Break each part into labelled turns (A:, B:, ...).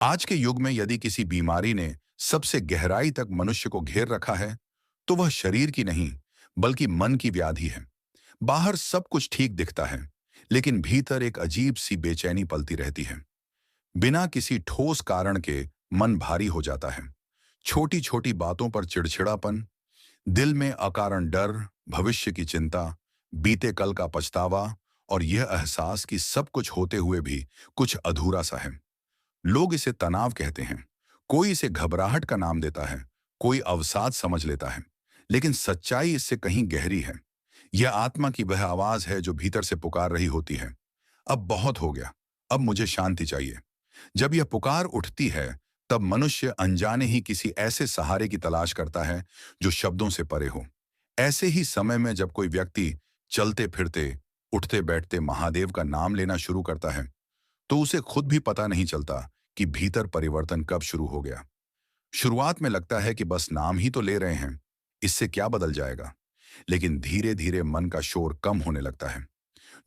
A: आज के युग में यदि किसी बीमारी ने सबसे गहराई तक मनुष्य को घेर रखा है, तो वह शरीर की नहीं, बल्कि मन की व्याधि है। बाहर सब कुछ ठीक दिखता है, लेकिन भीतर एक अजीब सी बेचैनी पलती रहती है। बिना किसी ठोस कारण के मन भारी हो जाता है। छोटी छोटी बातों पर चिड़चिड़ापन, दिल में अकारण डर, भविष्य की चिंता, बीते कल का पछतावा और यह एहसास कि सब कुछ होते हुए भी कुछ अधूरा सा है। लोग इसे तनाव कहते हैं, कोई इसे घबराहट का नाम देता है, कोई अवसाद समझ लेता है। लेकिन सच्चाई इससे कहीं गहरी है। यह आत्मा की वह आवाज है जो भीतर से पुकार रही होती है, अब बहुत हो गया, अब मुझे शांति चाहिए। जब यह पुकार उठती है, तब मनुष्य अनजाने ही किसी ऐसे सहारे की तलाश करता है जो शब्दों से परे हो। ऐसे ही समय में जब कोई व्यक्ति चलते फिरते, उठते बैठते महादेव का नाम लेना शुरू करता है, तो उसे खुद भी पता नहीं चलता कि भीतर परिवर्तन कब शुरू हो गया। शुरुआत में लगता है कि बस नाम ही तो ले रहे हैं, इससे क्या बदल जाएगा। लेकिन धीरे धीरे मन का शोर कम होने लगता है।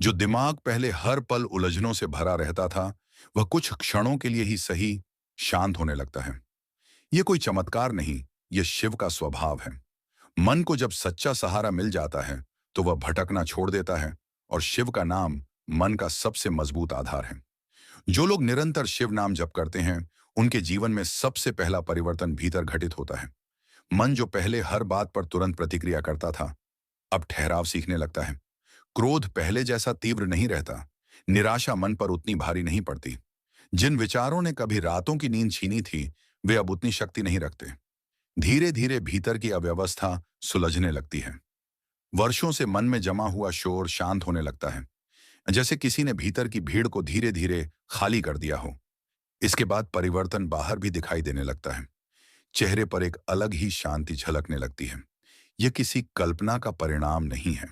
A: जो दिमाग पहले हर पल उलझनों से भरा रहता था, वह कुछ क्षणों के लिए ही सही शांत होने लगता है। यह कोई चमत्कार नहीं, यह शिव का स्वभाव है। मन को जब सच्चा सहारा मिल जाता है, तो वह भटकना छोड़ देता है, और शिव का नाम मन का सबसे मजबूत आधार है। जो लोग निरंतर शिव नाम जप करते हैं, उनके जीवन में सबसे पहला परिवर्तन भीतर घटित होता है। मन जो पहले हर बात पर तुरंत प्रतिक्रिया करता था, अब ठहराव सीखने लगता है। क्रोध पहले जैसा तीव्र नहीं रहता। निराशा मन पर उतनी भारी नहीं पड़ती। जिन विचारों ने कभी रातों की नींद छीनी थी, वे अब उतनी शक्ति नहीं रखते। धीरे धीरे भीतर की अव्यवस्था सुलझने लगती है। वर्षों से मन में जमा हुआ शोर शांत होने लगता है, जैसे किसी ने भीतर की भीड़ को धीरे धीरे खाली कर दिया हो। इसके बाद परिवर्तन बाहर भी दिखाई देने लगता है। चेहरे पर एक अलग ही शांति झलकने लगती है। यह किसी कल्पना का परिणाम नहीं है।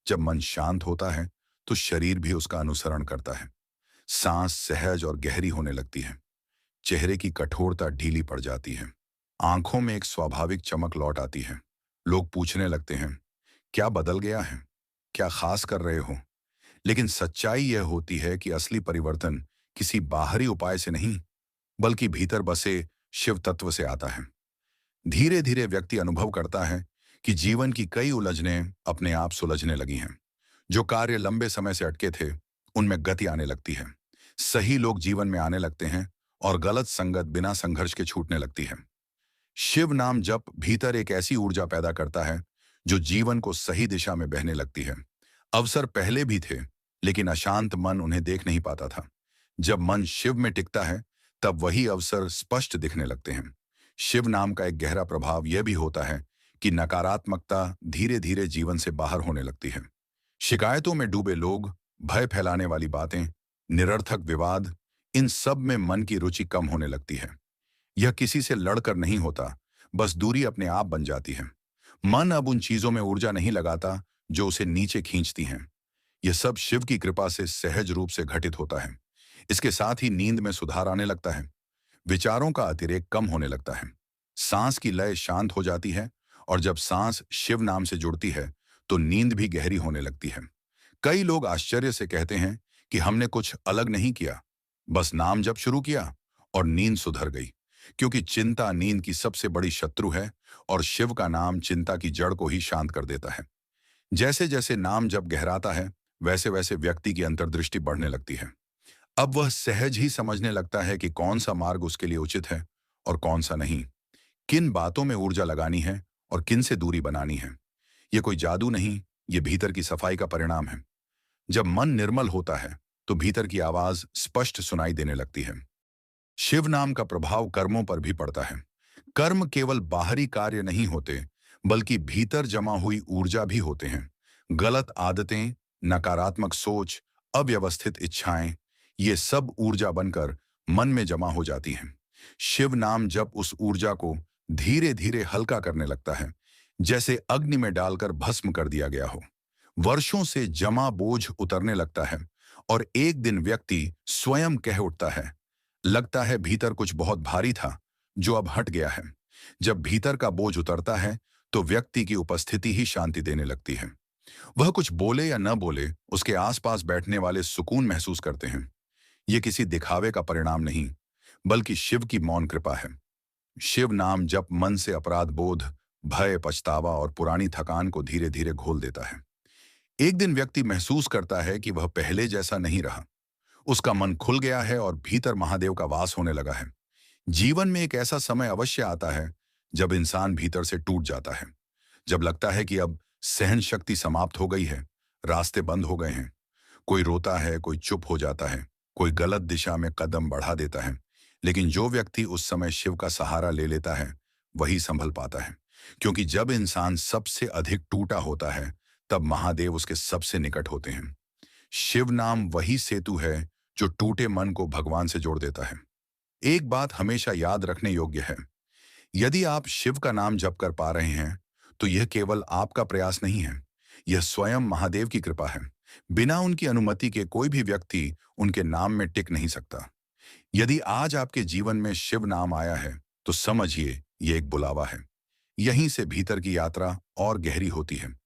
A: जब मन शांत होता है, तो शरीर भी उसका अनुसरण करता है। सांस सहज और गहरी होने लगती है। चेहरे की कठोरता ढीली पड़ जाती है। आंखों में एक स्वाभाविक चमक लौट आती है। लोग पूछने लगते हैं, क्या बदल गया है? क्या खास कर रहे हो? लेकिन सच्चाई यह होती है कि असली परिवर्तन किसी बाहरी उपाय से नहीं, बल्कि भीतर बसे शिव तत्व से आता है। धीरे धीरे व्यक्ति अनुभव करता है कि जीवन की कई उलझनें अपने आप सुलझने लगी हैं। जो कार्य लंबे समय से अटके थे, उनमें गति आने लगती है। सही लोग जीवन में आने लगते हैं, और गलत संगत बिना संघर्ष के छूटने लगती है। शिव नाम जप भीतर एक ऐसी ऊर्जा पैदा करता है जो जीवन को सही दिशा में बहने लगती है। अवसर पहले भी थे, लेकिन अशांत मन उन्हें देख नहीं पाता था। जब मन शिव में टिकता है, तब वही अवसर स्पष्ट दिखने लगते हैं। शिव नाम का एक गहरा प्रभाव यह भी होता है कि नकारात्मकता धीरे धीरे जीवन से बाहर होने लगती है। शिकायतों में डूबे लोग, भय फैलाने वाली बातें, निरर्थक विवाद, इन सब में मन की रुचि कम होने लगती है। यह किसी से लड़कर नहीं होता, बस दूरी अपने आप बन जाती है। मन अब उन चीजों में ऊर्जा नहीं लगाता जो उसे नीचे खींचती हैं। यह सब शिव की कृपा से सहज रूप से घटित होता है। इसके साथ ही नींद में सुधार आने लगता है। विचारों का अतिरेक कम होने लगता है। सांस की लय शांत हो जाती है, और जब सांस शिव नाम से जुड़ती है, तो नींद भी गहरी होने लगती है। कई लोग आश्चर्य से कहते हैं कि हमने कुछ अलग नहीं किया, बस नाम जप शुरू किया और नींद सुधर गई। क्योंकि चिंता नींद की सबसे बड़ी शत्रु है, और शिव का नाम चिंता की जड़ को ही शांत कर देता है। जैसे जैसे नाम जप गहराता है, वैसे वैसे व्यक्ति की अंतर्दृष्टि बढ़ने लगती है। अब वह सहज ही समझने लगता है कि कौन सा मार्ग उसके लिए उचित है और कौन सा नहीं। किन बातों में ऊर्जा लगानी है और किन से दूरी बनानी है। यह कोई जादू नहीं, ये भीतर की सफाई का परिणाम है। जब मन निर्मल होता है, तो भीतर की आवाज स्पष्ट सुनाई देने लगती है। शिव नाम का प्रभाव कर्मों पर भी पड़ता है। कर्म केवल बाहरी कार्य नहीं होते, बल्कि भीतर जमा हुई ऊर्जा भी होते हैं। गलत आदतें, नकारात्मक सोच, अव्यवस्थित इच्छाएं, ये सब ऊर्जा बनकर मन में जमा हो जाती हैं। शिव नाम जब उस ऊर्जा को धीरे धीरे हल्का करने लगता है, जैसे अग्नि में डालकर भस्म कर दिया गया हो। वर्षों से जमा बोझ उतरने लगता है, और एक दिन व्यक्ति स्वयं कह उठता है, लगता है भीतर कुछ बहुत भारी था, जो अब हट गया है। जब भीतर का बोझ उतरता है, तो व्यक्ति की उपस्थिति ही शांति देने लगती है। वह कुछ बोले या न बोले, उसके आसपास बैठने वाले सुकून महसूस करते हैं। ये किसी दिखावे का परिणाम नहीं, बल्कि शिव की मौन कृपा है। शिव नाम जप मन से अपराध बोध, भय, पछतावा और पुरानी थकान को धीरे धीरे घोल देता है। एक दिन व्यक्ति महसूस करता है कि वह पहले जैसा नहीं रहा। उसका मन खुल गया है और भीतर महादेव का वास होने लगा है। जीवन में एक ऐसा समय अवश्य आता है जब इंसान भीतर से टूट जाता है, जब लगता है कि अब सहन शक्ति समाप्त हो गई है, रास्ते बंद हो गए हैं। कोई रोता है, कोई चुप हो जाता है, कोई गलत दिशा में कदम बढ़ा देता है। लेकिन जो व्यक्ति उस समय शिव का सहारा ले लेता है, वही संभल पाता है। क्योंकि जब इंसान सबसे अधिक टूटा होता है, तब महादेव उसके सबसे निकट होते हैं। शिव नाम वही सेतु है जो टूटे मन को भगवान से जोड़ देता है। एक बात हमेशा याद रखने योग्य है, यदि आप शिव का नाम जप कर पा रहे हैं, तो यह केवल आपका प्रयास नहीं है, यह स्वयं महादेव की कृपा है। बिना उनकी अनुमति के कोई भी व्यक्ति उनके नाम में टिक नहीं सकता। यदि आज आपके जीवन में शिव नाम आया है, तो समझिए यह एक बुलावा है। यहीं से भीतर की यात्रा और गहरी होती है।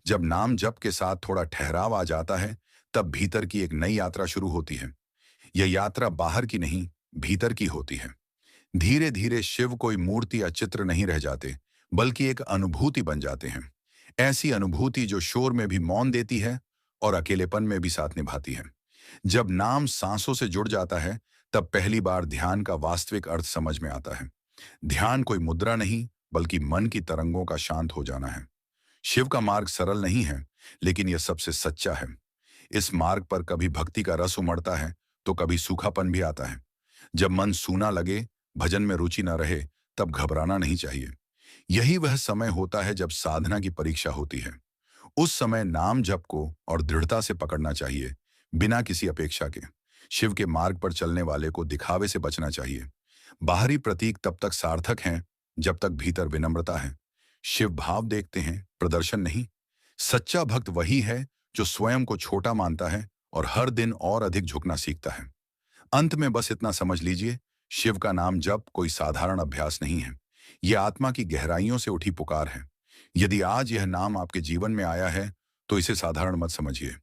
A: जब नाम जप के साथ थोड़ा ठहराव आ जाता है, तब भीतर की एक नई यात्रा शुरू होती है। यह यात्रा बाहर की नहीं, भीतर की होती है। धीरे धीरे शिव कोई मूर्ति या चित्र नहीं रह जाते, बल्कि एक अनुभूति बन जाते हैं। ऐसी अनुभूति जो शोर में भी मौन देती है और अकेलेपन में भी साथ निभाती है। जब नाम सांसों से जुड़ जाता है, तब पहली बार ध्यान का वास्तविक अर्थ समझ में आता है। ध्यान कोई मुद्रा नहीं, बल्कि मन की तरंगों का शांत हो जाना है। शिव का मार्ग सरल नहीं है, लेकिन यह सबसे सच्चा है। इस मार्ग पर कभी भक्ति का रस उमड़ता है, तो कभी सूखापन भी आता है। जब मन सूना लगे, भजन में रुचि न रहे, तब घबराना नहीं चाहिए। यही वह समय होता है जब साधना की परीक्षा होती है। उस समय नाम जप को और दृढ़ता से पकड़ना चाहिए, बिना किसी अपेक्षा के। शिव के मार्ग पर चलने वाले को दिखावे से बचना चाहिए। बाहरी प्रतीक तब तक सार्थक हैं जब तक भीतर विनम्रता है। शिव भाव देखते हैं, प्रदर्शन नहीं। सच्चा भक्त वही है जो स्वयं को छोटा मानता है और हर दिन और अधिक झुकना सीखता है। अंत में बस इतना समझ लीजिए, शिव का नाम जप कोई साधारण अभ्यास नहीं है। यह आत्मा की गहराइयों से उठी पुकार है। यदि आज यह नाम आपके जीवन में आया है, तो इसे साधारण मत समझिए।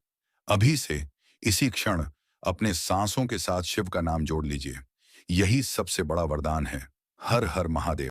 A: अभी से, इसी क्षण, अपने सांसों के साथ शिव का नाम जोड़ लीजिए। यही सबसे बड़ा वरदान है। हर हर महादेव।